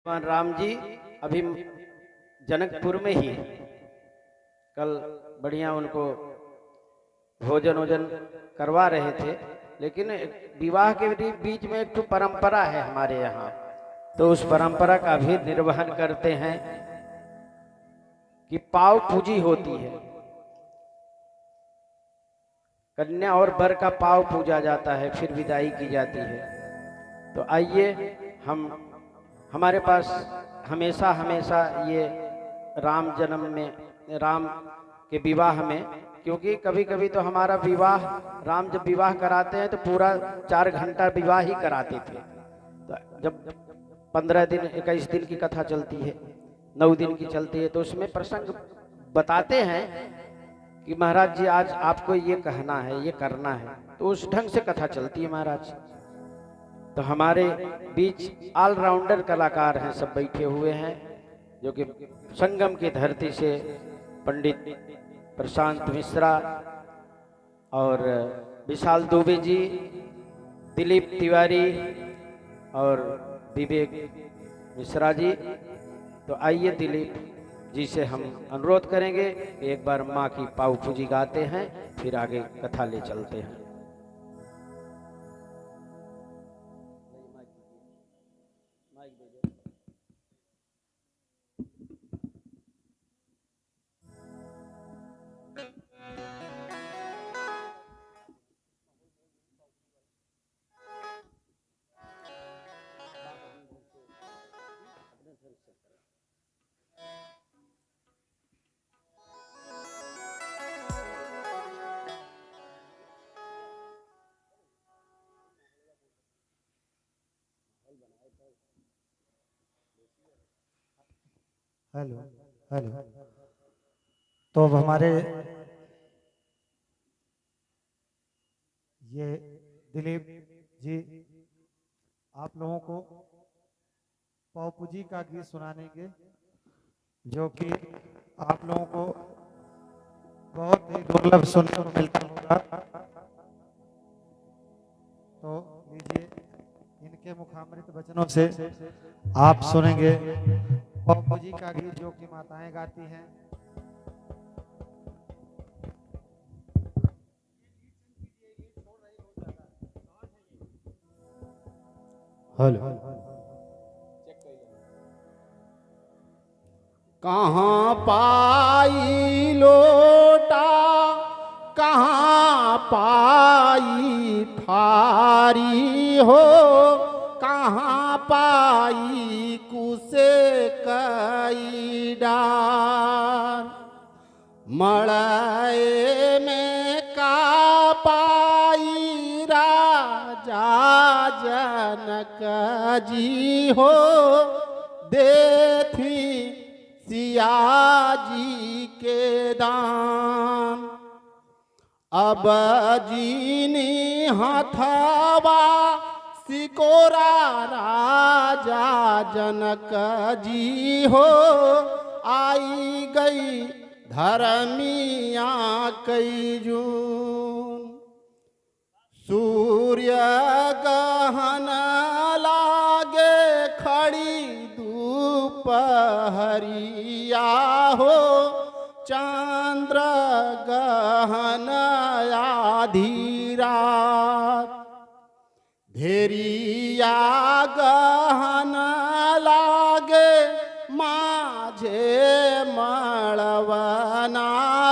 भगवान राम जी अभी जनकपुर में ही कल बढ़िया उनको भोजन वोजन करवा रहे थे, लेकिन विवाह के बीच में एक तो परंपरा है हमारे यहाँ, तो उस परंपरा का भी निर्वहन करते हैं कि पाव पूजी होती है। कन्या और वर का पाव पूजा जाता है, फिर विदाई की जाती है। तो आइए हमारे पास हमेशा हमेशा ये राम जन्म में, राम के विवाह में, क्योंकि कभी कभी तो हमारा विवाह, राम जब विवाह कराते हैं तो पूरा 4 घंटा विवाह ही कराते थे। तो जब 15 दिन 21 दिन की कथा चलती है, 9 दिन की चलती है, तो उसमें प्रसंग बताते हैं कि महाराज जी आज आपको ये कहना है, ये करना है, तो उस ढंग से कथा चलती है महाराज। तो हमारे बीच ऑलराउंडर कलाकार हैं, सब बैठे हुए हैं, जो कि संगम की धरती से पंडित प्रशांत मिश्रा और विशाल दुबे जी, दिलीप तिवारी और विवेक मिश्रा जी। तो आइए दिलीप जी से हम अनुरोध करेंगे कि एक बार माँ की पाव पूजी गाते हैं, फिर आगे कथा ले चलते हैं। Hello hello. तो अब हमारे ये दिलीप जी आप लोगों को पावपूजी का गीत सुनाएंगे, जो कि आप लोगों को बहुत ही दुर्लभ सुनने को मिलता होगा। तो लीजिए, इनके मुखामृत वचनों से आप सुनेंगे पावपूजी का गीत, जो कि माताएं गाती हैं। हेलो। कहाँ पाई लोटा, कहाँ पाई थारी हो, कहाँ पाई कुसे कई डार, मड़ाए में का पाई राजा जनक जी हो, देथी सिया जी के दान। अब जीनी हथवा सिकोरा राजा जनक जी हो, आई गई धर्मिया कई जून। सूर्य गहन लागे खड़ी दोपहरिया हो, चंद्र गहन आधी रात। भेरिया गहन लागे माझे मड़वना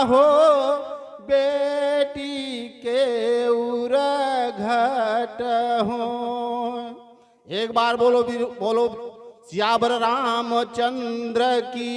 हो, बेटी के उर घट हो। एक बार बोलो बोलो सियावर रामचंद्र की।